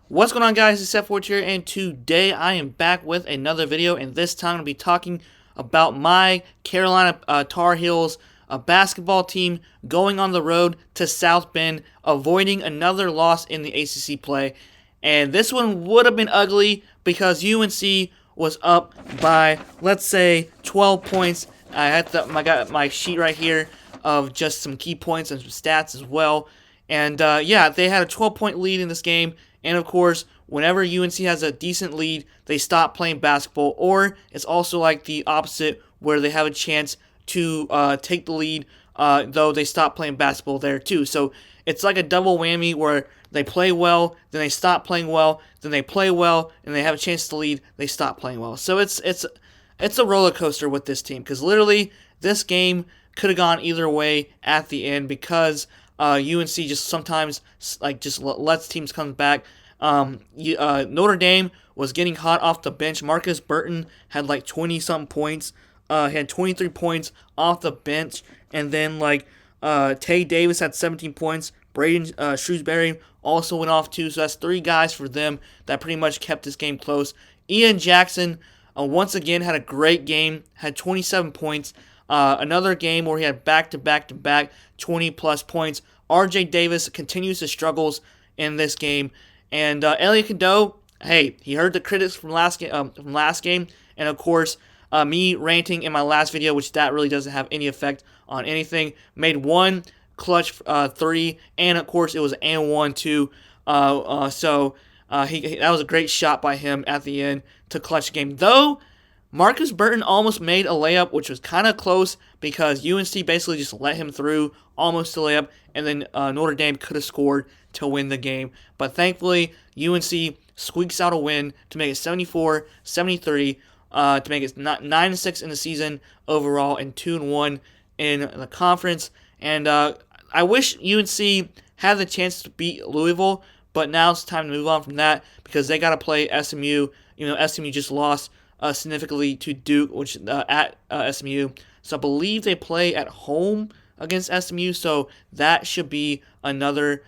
What's going on, guys? It's Seth Forge here, and today I am back with another video, and this time I'll be talking about my Carolina Tar Heels basketball team going on the road to South Bend, avoiding another loss in the ACC play. And this one would have been ugly because UNC was up by, let's say, 12 points. I got my sheet right here of just some key points and some stats as well. And yeah, they had a 12-point lead in this game. And of course, whenever UNC has a decent lead, they stop playing basketball. Or it's also like the opposite, where they have a chance to take the lead, though they stop playing basketball there too. So it's like a double whammy where they play well, then they stop playing well, then they play well, and they have a chance to lead, they stop playing well. So it's a roller coaster with this team, because literally this game could have gone either way at the end, because UNC just sometimes just lets teams come back. Notre Dame was getting hot off the bench. Marcus Burton had like 20-something points. He had 23 points off the bench. And then Tay Davis had 17 points. Braden Shrewsbury also went off too. So that's three guys for them that pretty much kept this game close. Ian Jackson once again had a great game. Had 27 points. Another game where he had back-to-back 20-plus points. RJ Davis continues his struggles in this game. And Elliot Cadeau, hey, he heard the critics from last game. And of course, me ranting in my last video, which that really doesn't have any effect on anything, made one clutch three. And of course, it was an 1 too. So that was a great shot by him at the end to clutch the game. Though Marcus Burton almost made a layup, which was kind of close, because UNC basically just let him through almost a layup, and then Notre Dame could have scored to win the game. But thankfully, UNC squeaks out a win to make it 74-73, to make it 9-6 in the season overall and 2-1 in the conference. And I wish UNC had the chance to beat Louisville, but now it's time to move on from that, because they got to play SMU. SMU just lost significantly to Duke, which at SMU. So I believe they play at home against SMU. So that should be another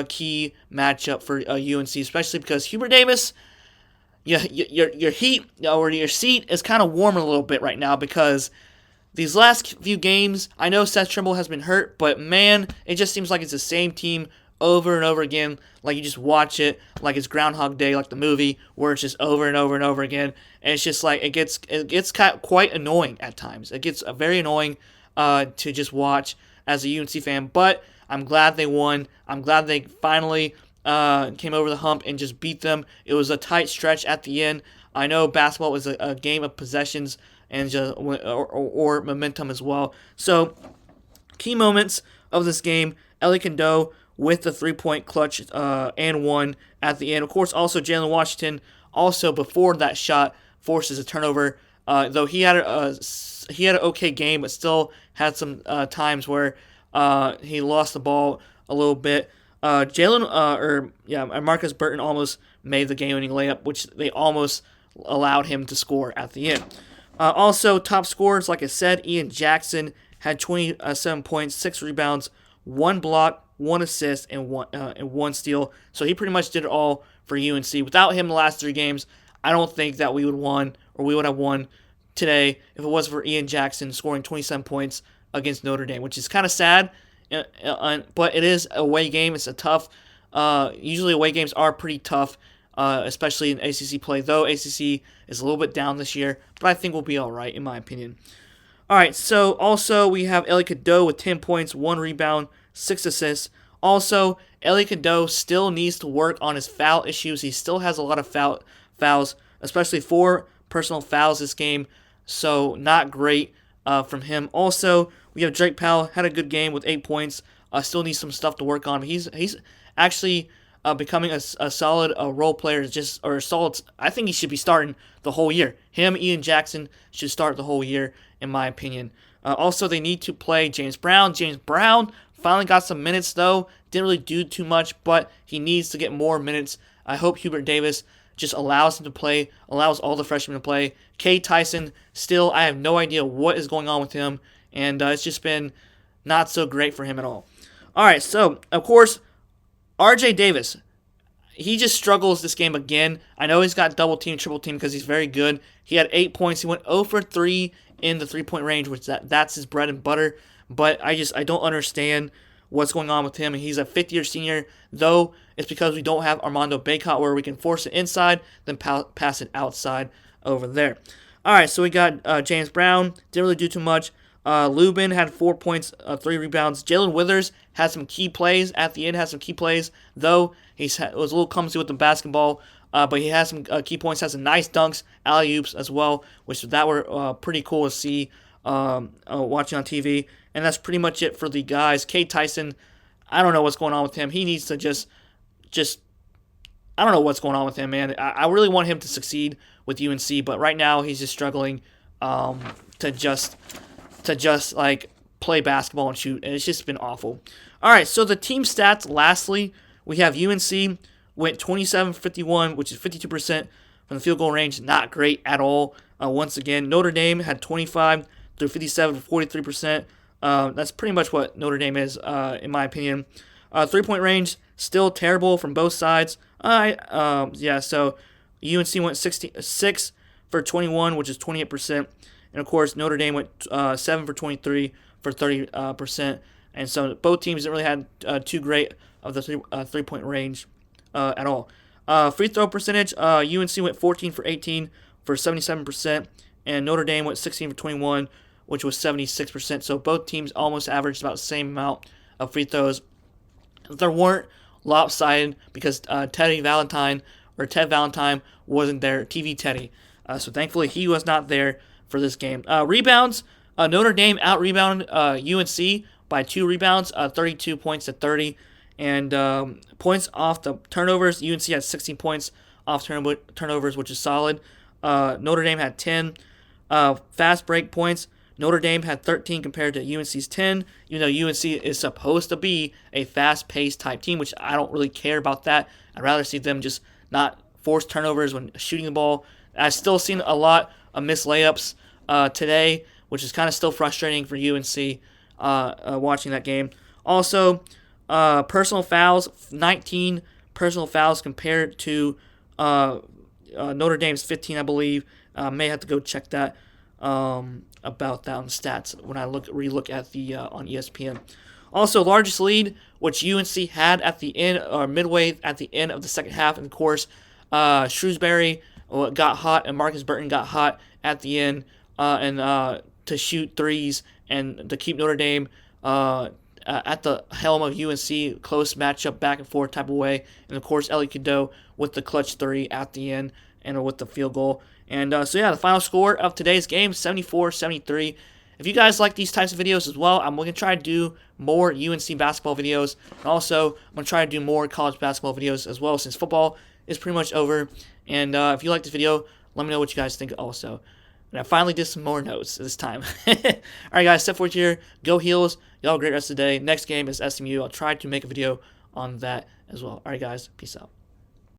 key matchup for UNC, especially because Hubert Davis, your heat or your seat is kind of warming a little bit right now, because these last few games, I know Seth Trimble has been hurt, but man, it just seems like it's the same team over and over again. Like you just watch it like it's Groundhog Day, like the movie, where it's just over and over and over again. And it's just like it gets quite annoying at times. It gets very annoying to just watch as a UNC fan. But I'm glad they won. I'm glad they finally came over the hump and just beat them. It was a tight stretch at the end. I know basketball was a game of possessions and or momentum as well. So key moments of this game: Ellie Cadeau with the 3-point clutch and one at the end. Of course, also Jalen Washington, also before that shot, forces a turnover. Though he had an okay game, but still had some times where he lost the ball a little bit. Marcus Burton almost made the game-winning layup, which they almost allowed him to score at the end. Also, top scorers, like I said, Ian Jackson had 27 points, 6 rebounds, 1 block, 1 assist, and one steal. So he pretty much did it all for UNC. Without him the last 3 games, I don't think that we would have won today if it wasn't for Ian Jackson scoring 27 points against Notre Dame, which is kind of sad. But it is a away game. It's a tough. Usually away games are pretty tough, especially in ACC play. Though ACC is a little bit down this year, but I think we'll be all right in my opinion. All right. So also we have Ellie Cadeau with 10 points, 1 rebound, 6 assists. Also, Ellie Cadeau still needs to work on his foul issues. He still has a lot of fouls, especially 4 personal fouls this game. So not great from him. Also, we have Drake Powell, had a good game with 8 points. Still needs some stuff to work on. He's actually becoming a solid role player. Solid. I think he should be starting the whole year. Him, Ian Jackson should start the whole year, in my opinion. Also, they need to play James Brown. James Brown finally got some minutes, though. Didn't really do too much, but he needs to get more minutes. I hope Hubert Davis just allows him to play, allows all the freshmen to play. K. Tyson, still, I have no idea what is going on with him, and it's just been not so great for him at all. All right, so, of course, RJ Davis. he just struggles this game again. I know he's got double team, triple team because he's very good. He had 8 points. He went 0 for 3 in the 3-point range, which that's his bread and butter. But I don't understand what's going on with him. He's a fifth-year senior, though it's because we don't have Armando Bacot where we can force it inside, then pass it outside over there. All right, so we got James Brown. Didn't really do too much. Lubin had 4 points, 3 rebounds. Jalen Withers had some key plays at the end, though he was a little clumsy with the basketball, but he had some key points, had some nice dunks, alley-oops as well, which that were pretty cool to see watching on TV. And that's pretty much it for the guys. Cade Tyson, I don't know what's going on with him. He needs to just I don't know what's going on with him, man. I really want him to succeed with UNC, but right now he's just struggling to just like play basketball and shoot, and it's just been awful. All right, so the team stats. Lastly, we have UNC went 27-51, which is 52% from the field goal range. Not great at all. Once again, Notre Dame had 25 through 57 for 43%. That's pretty much what Notre Dame is, in my opinion. 3-point range still terrible from both sides. So UNC went 6 for 21, which is 28%. And, of course, Notre Dame went 7 for 23 for 30%. And so both teams didn't really have too great of the three-point range at all. Free throw percentage, UNC went 14 for 18 for 77%. And Notre Dame went 16 for 21, which was 76%. So both teams almost averaged about the same amount of free throws. There weren't lopsided because Ted Valentine wasn't there, TV Teddy. So thankfully he was not there for this game. Rebounds, Notre Dame out-rebounded UNC by 2 rebounds, 32 points to 30. And points off the turnovers, UNC had 16 points off turnovers, which is solid. Notre Dame had 10. Fast break points, Notre Dame had 13 compared to UNC's 10. You know, UNC is supposed to be a fast-paced type team, which I don't really care about that. I'd rather see them just not force turnovers when shooting the ball. I've still seen a lot of missed layups today, which is kind of still frustrating for UNC watching that game. Also, personal fouls, 19 personal fouls compared to Notre Dame's 15, I believe. May have to go check that about that on stats when I relook at the on ESPN. Also, largest lead, which UNC had at the end or midway at the end of the second half, and of course, Shrewsbury got hot and Marcus Burton got hot at the end to shoot threes and to keep Notre Dame at the helm of UNC, close matchup, back and forth type of way. And of course, Ellie Cadeau with the clutch 3 at the end and with the field goal. And the final score of today's game, 74-73. If you guys like these types of videos as well, I'm going to try to do more UNC basketball videos. And also, I'm going to try to do more college basketball videos as well, since football is pretty much over. And if you like this video, let me know what you guys think also. And I finally did some more notes this time. Alright guys, step forward here. Go Heels. Y'all have a great rest of the day. Next game is SMU. I'll try to make a video on that as well. Alright guys, peace out.